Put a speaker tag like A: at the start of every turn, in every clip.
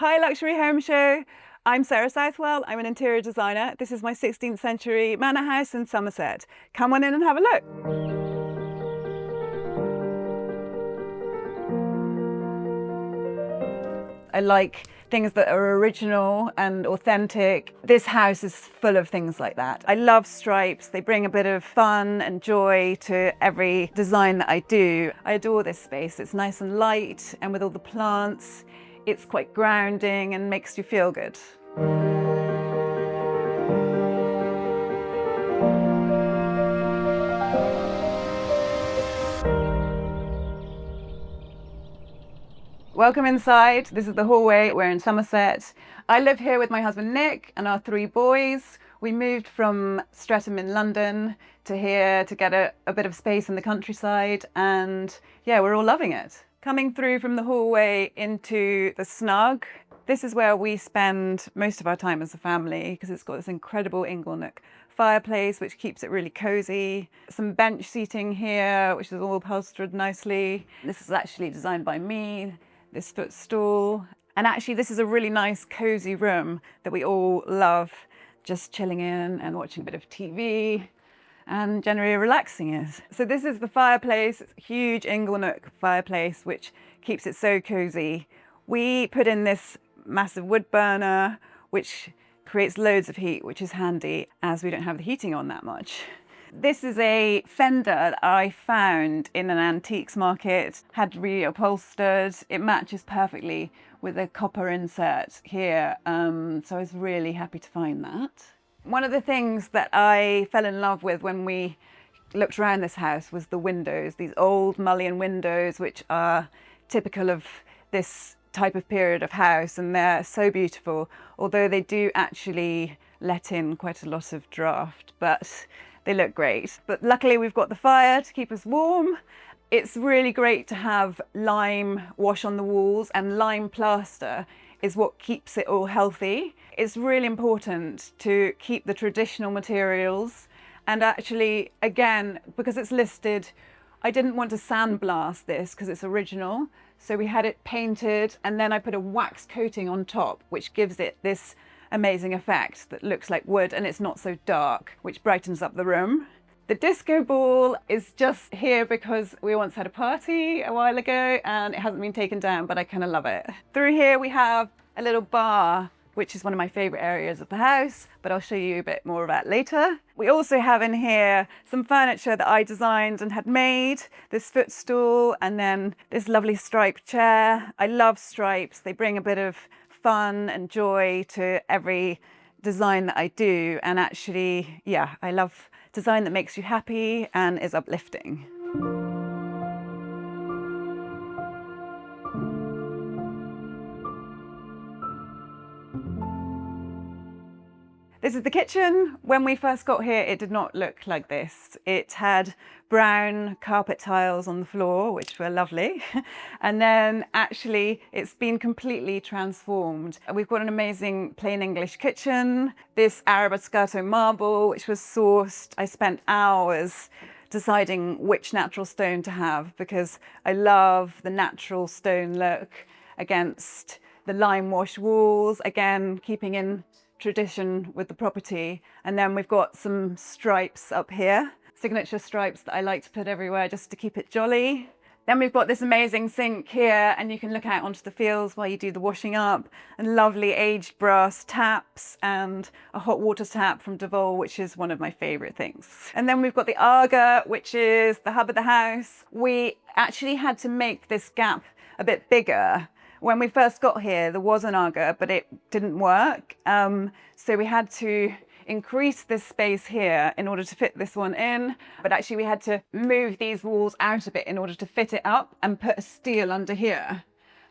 A: Hi Luxury Home Show. I'm Sarah Southwell. I'm an interior designer. This is my 16th century manor house in Somerset. Come on in and have a look. I like things that are original and authentic. This house is full of things like that. I love stripes. They bring a bit of fun and joy to every design that I do. I adore this space. It's nice and light, and with all the plants, it's quite grounding and makes you feel good. Welcome inside. This is the hallway. We're in Somerset. I live here with my husband Nick and our 3 boys. We moved from Streatham in London to here to get a bit of space in the countryside, and yeah, we're all loving it. Coming through from the hallway into the Snug. This is where we spend most of our time as a family because it's got this incredible inglenook fireplace which keeps it really cozy. Some bench seating here which is all upholstered nicely. This is actually designed by me, this footstool. And actually this is a really nice cozy room that we all love, just chilling in and watching a bit of TV and generally relaxing it. So this is the fireplace. It's a huge inglenook fireplace which keeps it so cozy. We put in this massive wood burner which creates loads of heat, which is handy as we don't have the heating on that much. This is a fender that I found in an antiques market, had reupholstered. It matches perfectly with a copper insert here, so I was really happy to find that. One of the things that I fell in love with when we looked around this house was the windows, these old mullion windows which are typical of this type of period of house, and they're so beautiful, although they do actually let in quite a lot of draft, but they look great. But luckily we've got the fire to keep us warm. It's really great to have lime wash on the walls, and lime plaster is what keeps it all healthy. It's really important to keep the traditional materials, and actually, again, because it's listed, I didn't want to sandblast this because it's original, so we had it painted, and then I put a wax coating on top which gives it this amazing effect that looks like wood, and it's not so dark, which brightens up the room. The disco ball is just here because we once had a party a while ago and it hasn't been taken down, but I kind of love it. Through here we have a little bar, which is one of my favorite areas of the house, but I'll show you a bit more of that later. We also have in here some furniture that I designed and had made, this footstool, and then this lovely striped chair. I love stripes. They bring a bit of fun and joy to every design that I do, and actually, yeah, I love design that makes you happy and is uplifting. This is the kitchen. When we first got here, it did not look like this. It had brown carpet tiles on the floor, which were lovely. And then actually it's been completely transformed. We've got an amazing plain English kitchen, this Arabescato marble, which was sourced. I spent hours deciding which natural stone to have because I love the natural stone look against the lime wash walls, again, keeping in tradition with the property. And then we've got some stripes up here, signature stripes that I like to put everywhere just to keep it jolly. Then we've got this amazing sink here, and you can look out onto the fields while you do the washing up, and lovely aged brass taps and a hot water tap from Devol, which is one of my favorite things. And then we've got the Aga, which is the hub of the house. We actually had to make this gap a bit bigger. When we first got here, there was an Aga, but it didn't work. So we had to increase this space here in order to fit this one in. But actually we had to move these walls out a bit in order to fit it up and put a steel under here.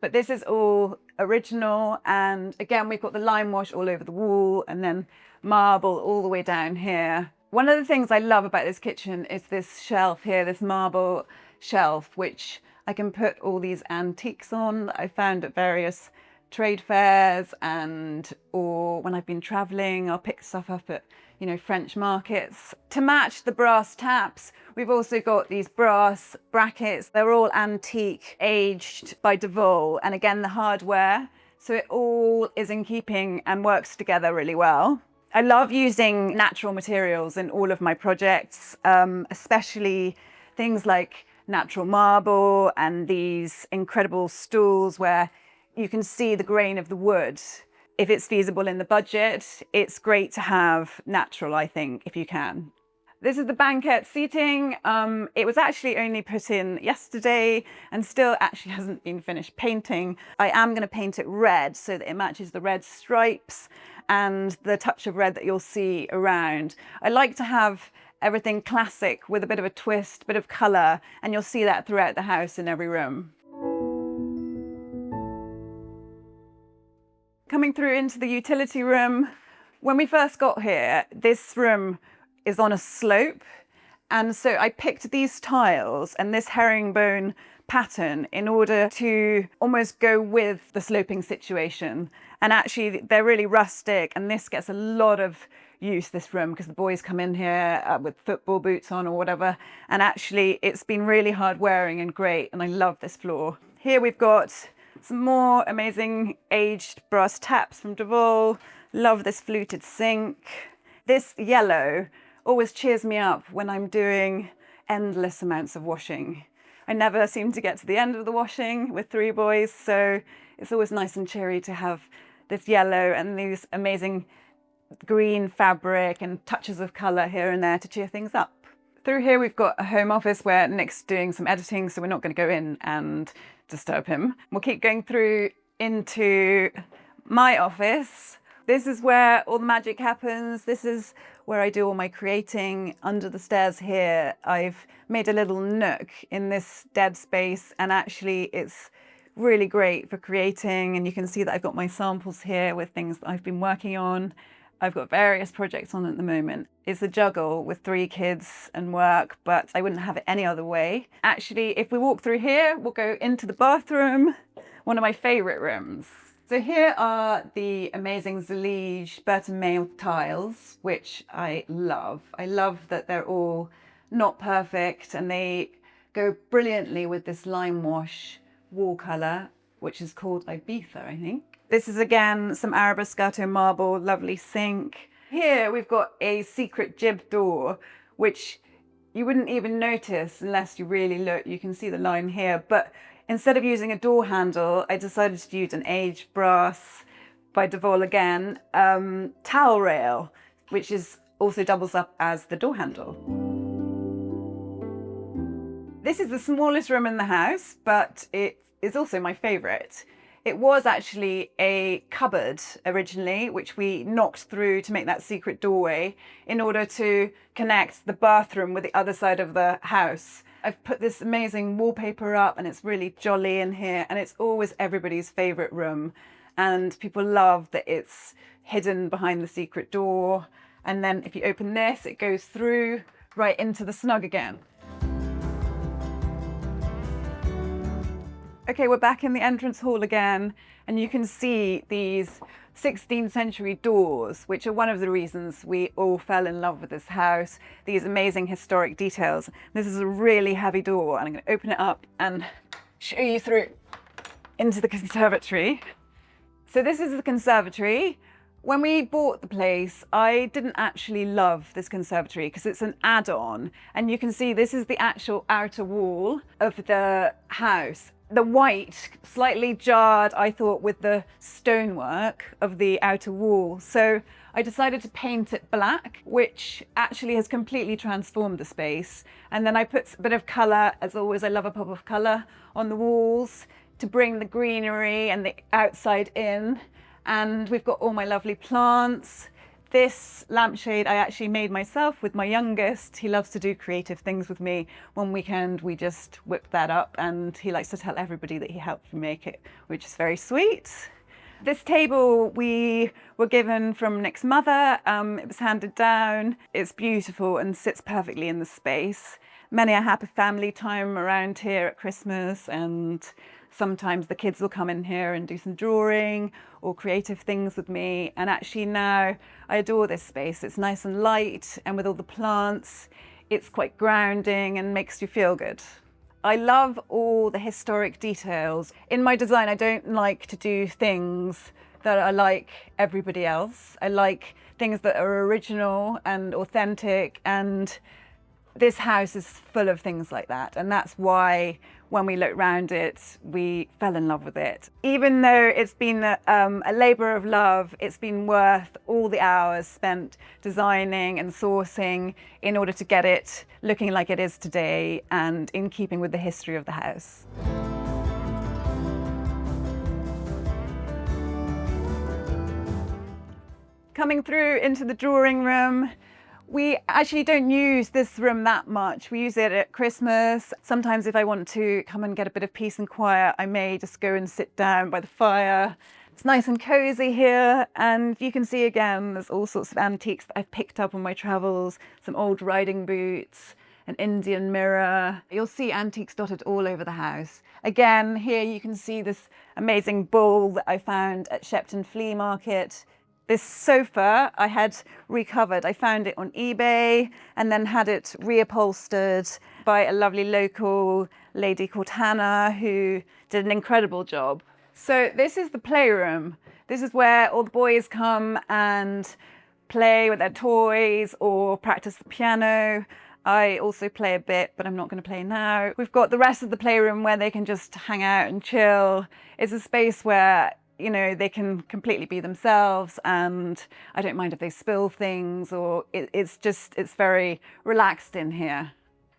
A: But this is all original. And again, we've got the lime wash all over the wall and then marble all the way down here. One of the things I love about this kitchen is this shelf here, this marble shelf, which I can put all these antiques on that I found at various trade fairs, and or when I've been traveling, I'll pick stuff up at, you know, French markets. To match the brass taps, we've also got these brass brackets. They're all antique, aged by Devol, and again, the hardware so it all is in keeping and works together really well. I love using natural materials in all of my projects, especially things like natural marble and these incredible stools where you can see the grain of the wood. If it's feasible in the budget, it's great to have natural, I think, if you can. This is the banquette seating. It was actually only put in yesterday and still actually hasn't been finished painting. I am going to paint it red so that it matches the red stripes and the touch of red that you'll see around. I like to have everything classic with a bit of a twist, a bit of colour, and you'll see that throughout the house in every room. Coming through into the utility room, when we first got here, this room is on a slope, and so I picked these tiles and this herringbone pattern in order to almost go with the sloping situation. And actually they're really rustic, and this gets a lot of use, this room, because the boys come in here with football boots on or whatever, and actually it's been really hard wearing and great, and I love this floor. Here we've got some more amazing aged brass taps from Devol. Love this fluted sink. This yellow always cheers me up when I'm doing endless amounts of washing. I never seem to get to the end of the washing with 3 boys, so it's always nice and cheery to have this yellow and these amazing green fabric and touches of colour here and there to cheer things up. Through here we've got a home office where Nick's doing some editing, so we're not going to go in and disturb him. We'll keep going through into my office. This is where all the magic happens. This is where I do all my creating. Under the stairs here, I've made a little nook in this dead space, and actually it's really great for creating, and you can see that I've got my samples here with things that I've been working on. I've got various projects on at the moment. It's a juggle with 3 kids and work, but I wouldn't have it any other way. Actually, if we walk through here, we'll go into the bathroom, one of my favourite rooms. So here are the amazing Zalige Burton Mail tiles, which I love. I love that they're all not perfect, and they go brilliantly with this lime wash wall colour, which is called Ibiza, I think. This is again some Arabescato marble, lovely sink. Here we've got a secret jib door, which you wouldn't even notice unless you really look. You can see the line here, but instead of using a door handle, I decided to use an aged brass by Devol again, towel rail, which is also doubles up as the door handle. This is the smallest room in the house, but it is also my favourite. It was actually a cupboard originally, which we knocked through to make that secret doorway in order to connect the bathroom with the other side of the house. I've put this amazing wallpaper up, and it's really jolly in here, and it's always everybody's favourite room. And people love that it's hidden behind the secret door. And then if you open this, it goes through right into the snug again. Okay, we're back in the entrance hall again, and you can see these 16th century doors, which are one of the reasons we all fell in love with this house. These amazing historic details. This is a really heavy door, and I'm going to open it up and show you through into the conservatory. So this is the conservatory. When we bought the place, I didn't actually love this conservatory because it's an add-on, and you can see this is the actual outer wall of the house. The white slightly jarred, I thought, with the stonework of the outer wall. So I decided to paint it black, which actually has completely transformed the space. And then I put a bit of colour, as always, I love a pop of colour, on the walls to bring the greenery and the outside in. And we've got all my lovely plants. This lampshade I actually made myself with my youngest. He loves to do creative things with me. One weekend we just whipped that up, and he likes to tell everybody that he helped me make it, which is very sweet. This table we were given from Nick's mother. It was handed down. It's beautiful and sits perfectly in the space. Many a happy family time around here at Christmas, and sometimes the kids will come in here and do some drawing or creative things with me. And actually now I adore this space. It's nice and light, and with all the plants, it's quite grounding and makes you feel good. I love all the historic details. In my design, I don't like to do things that are like everybody else. I like things that are original and authentic, and this house is full of things like that. And that's why when we looked around it, we fell in love with it. Even though it's been a labor of love, it's been worth all the hours spent designing and sourcing in order to get it looking like it is today and in keeping with the history of the house. Coming through into the drawing room, we actually don't use this room that much. We use it at Christmas. Sometimes if I want to come and get a bit of peace and quiet, I may just go and sit down by the fire. It's nice and cozy here, and you can see again, there's all sorts of antiques that I've picked up on my travels, some old riding boots, an Indian mirror. You'll see antiques dotted all over the house. Again, here you can see this amazing bull that I found at Shepton Flea Market. This sofa I had recovered. I found it on eBay and then had it reupholstered by a lovely local lady called Hannah, who did an incredible job. So this is the playroom. This is where all the boys come and play with their toys or practice the piano. I also play a bit, but I'm not going to play now. We've got the rest of the playroom where they can just hang out and chill. It's a space where they can completely be themselves, and I don't mind if they spill things, or it's very relaxed in here.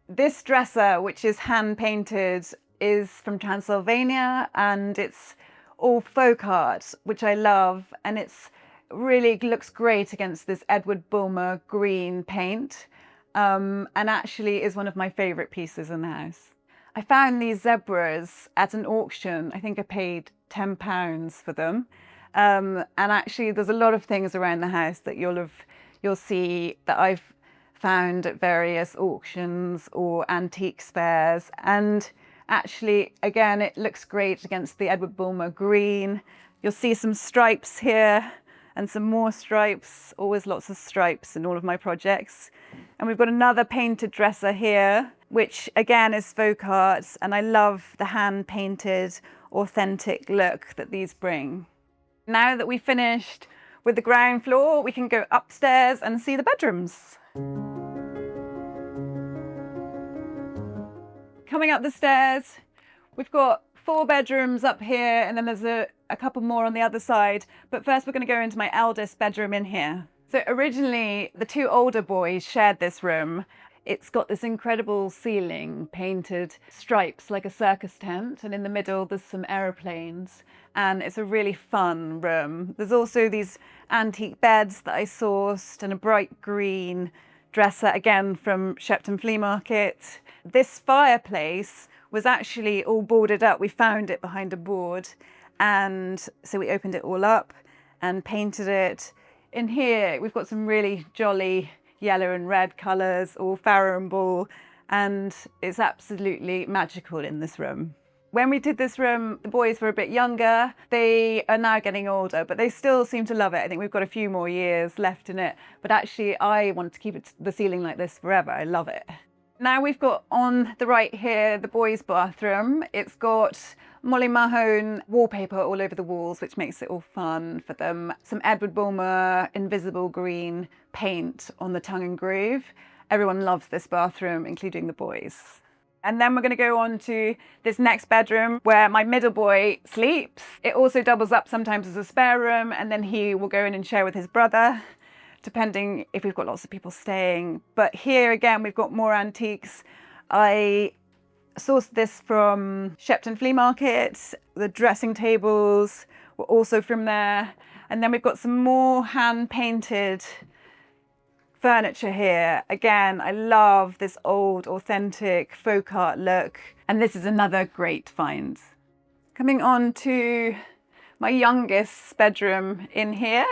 A: This dresser, which is hand painted, is from Transylvania, and it's all folk art, which I love, and it's really looks great against this Edward Bulmer green paint, and actually is one of my favorite pieces in the house. I found these zebras at an auction. I think I paid £10 for them. And actually there's a lot of things around the house that you'll see that I've found at various auctions or antique fairs. And actually, again, it looks great against the Edward Bulmer green. You'll see some stripes here and some more stripes, always lots of stripes in all of my projects. And we've got another painted dresser here, which again is folk art, and I love the hand painted, authentic look that these bring. Now that we've finished with the ground floor, we can go upstairs and see the bedrooms. Coming up the stairs, we've got 4 bedrooms up here, and then there's a couple more on the other side. But first we're going to go into my eldest bedroom in here. So originally the 2 older boys shared this room. It's got this incredible ceiling, painted stripes like a circus tent, and in the middle there's some aeroplanes, and it's a really fun room. There's also these antique beds that I sourced and a bright green dresser, again from Shepton Flea Market. This fireplace was actually all boarded up. We found it behind a board, and so we opened it all up and painted it. In here we've got some really jolly yellow and red colours, all Farrow and Ball, and it's absolutely magical in this room. When we did this room, the boys were a bit younger. They are now getting older, but they still seem to love it. I think we've got a few more years left in it, but actually I want to keep the ceiling like this forever. I love it. Now we've got on the right here the boys' bathroom. It's got Molly Mahone wallpaper all over the walls, which makes it all fun for them. Some Edward Bulmer invisible green paint on the tongue and groove. Everyone loves this bathroom, including the boys. And then we're going to go on to this next bedroom where my middle boy sleeps. It also doubles up sometimes as a spare room, and then he will go in and share with his brother, depending if we've got lots of people staying. But here again, we've got more antiques. I sourced this from Shepton Flea Market. The dressing tables were also from there. And then we've got some more hand-painted furniture here. Again, I love this old, authentic folk art look. And this is another great find. Coming on to my youngest bedroom in here.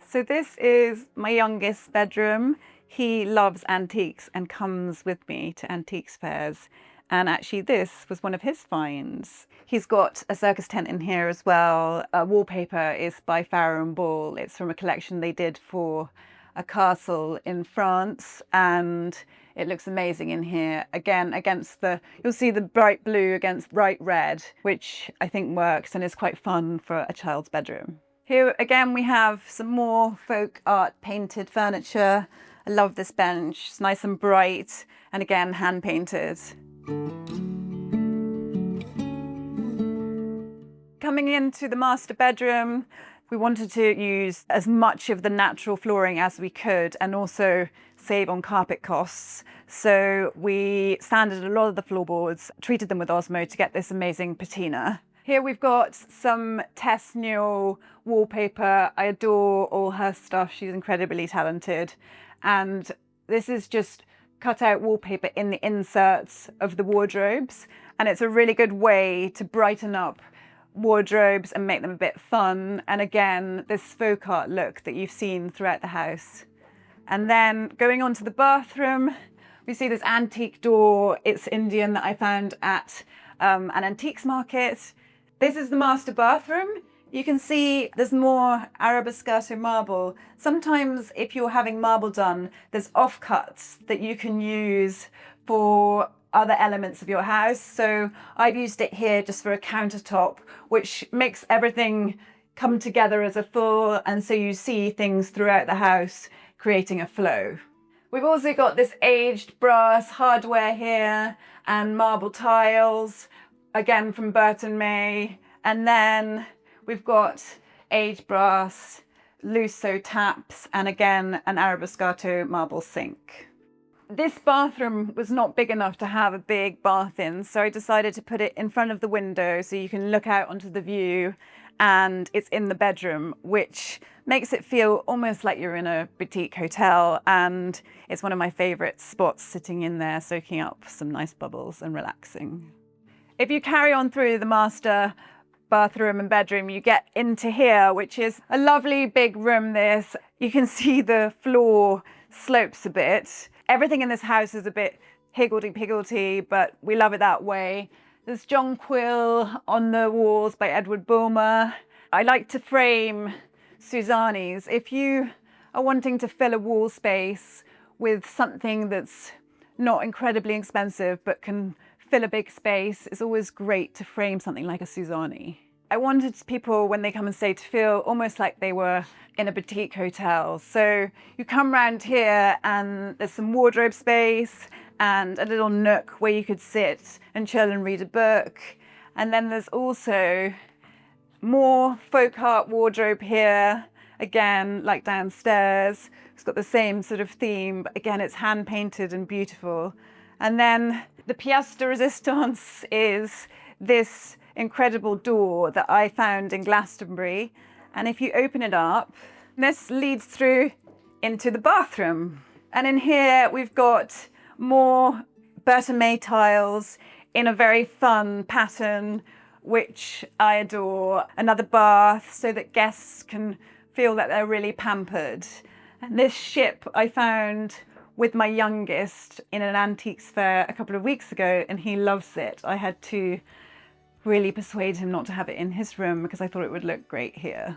A: So this is my youngest bedroom. He loves antiques and comes with me to antiques fairs. And actually this was one of his finds. He's got a circus tent in here as well. Wallpaper is by Farrow and Ball. It's from a collection they did for a castle in France, and It looks amazing in here. Again, you'll see the bright blue against bright red, which I think works and is quite fun for a child's bedroom. Here again, we have some more folk art painted furniture. I love this bench. It's nice and bright and again, hand painted. Coming into the master bedroom, we wanted to use as much of the natural flooring as we could and also save on carpet costs. So we sanded a lot of the floorboards, treated them with Osmo to get this amazing patina. Here we've got some Tess Newell wallpaper. I adore all her stuff. She's incredibly talented. And this is just cut out wallpaper in the inserts of the wardrobes. And it's a really good way to brighten up wardrobes and make them a bit fun. And again, this folk art look that you've seen throughout the house. And then going on to the bathroom, we see this antique door. It's Indian that I found at an antiques market. This is the master bathroom. You can see there's more arabescato marble. Sometimes if you're having marble done, there's offcuts that you can use for other elements of your house. So I've used it here just for a countertop, which makes everything come together as a full, and so you see things throughout the house creating a flow. We've also got this aged brass hardware here and marble tiles, again from Burton May. And then we've got aged brass, Lusso taps, and again, an arabescato marble sink. This bathroom was not big enough to have a big bath in, so I decided to put it in front of the window so you can look out onto the view, and it's in the bedroom, which makes it feel almost like you're in a boutique hotel, and it's one of my favorite spots, sitting in there, soaking up some nice bubbles and relaxing. If you carry on through the master bathroom and bedroom, you get into here, which is a lovely big room. This, you can see the floor slopes a bit. Everything in this house is a bit higgledy-piggledy, but we love it that way. There's jonquil on the walls by Edward Bulmer. I like to frame Suzanni's. If you are wanting to fill a wall space with something that's not incredibly expensive but can fill a big space, it's always great to frame something like a Suzanni. I wanted people, when they come and stay, to feel almost like they were in a boutique hotel. So you come round here and there's some wardrobe space and a little nook where you could sit and chill and read a book. And then there's also more folk art wardrobe here, again, like downstairs. It's got the same sort of theme, but again, it's hand painted and beautiful. And then the pièce de résistance is this incredible door that I found in Glastonbury. And if you open it up, this leads through into the bathroom. And in here, we've got more Burton May tiles in a very fun pattern, which I adore. Another bath so that guests can feel that they're really pampered. And this ship I found with my youngest in an antiques fair a couple of weeks ago, and he loves it. I had to really persuade him not to have it in his room because I thought it would look great here.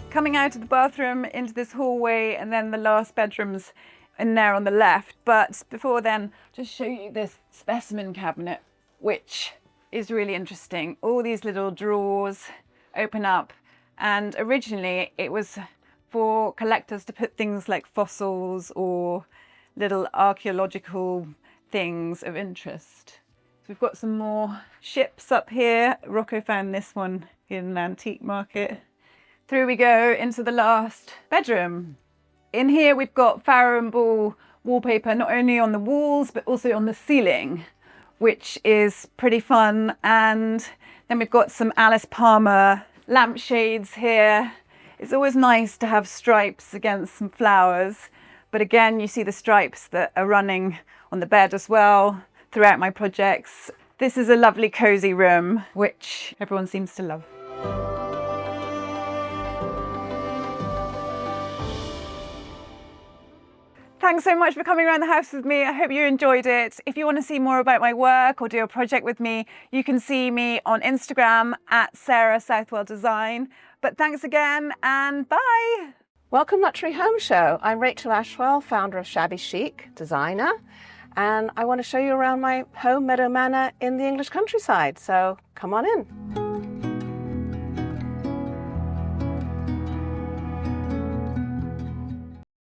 A: Coming out of the bathroom into this hallway, and then the last bedroom's in there on the left. But before then, just show you this specimen cabinet, which is really interesting. All these little drawers open up, and originally it was for collectors to put things like fossils or little archaeological things of interest. So we've got some more ships up here. Rocco found this one in an antique market. Through we go into the last bedroom. In here we've got Farrow and Ball wallpaper, not only on the walls but also on the ceiling, which is pretty fun. And then we've got some Alice Palmer lampshades here. It's always nice to have stripes against some flowers, but again, you see the stripes that are running on the bed as well throughout my projects. This is a lovely cozy room, which everyone seems to love. Thanks so much for coming around the house with me. I hope you enjoyed it. If you want to see more about my work or do a project with me, you can see me on Instagram at Sarah Southwell Design. But thanks again and bye.
B: Welcome Luxury Home Show. I'm Rachel Ashwell, founder of Shabby Chic, designer, and I want to show you around my home, Meadow Manor, in the English countryside. So come on in.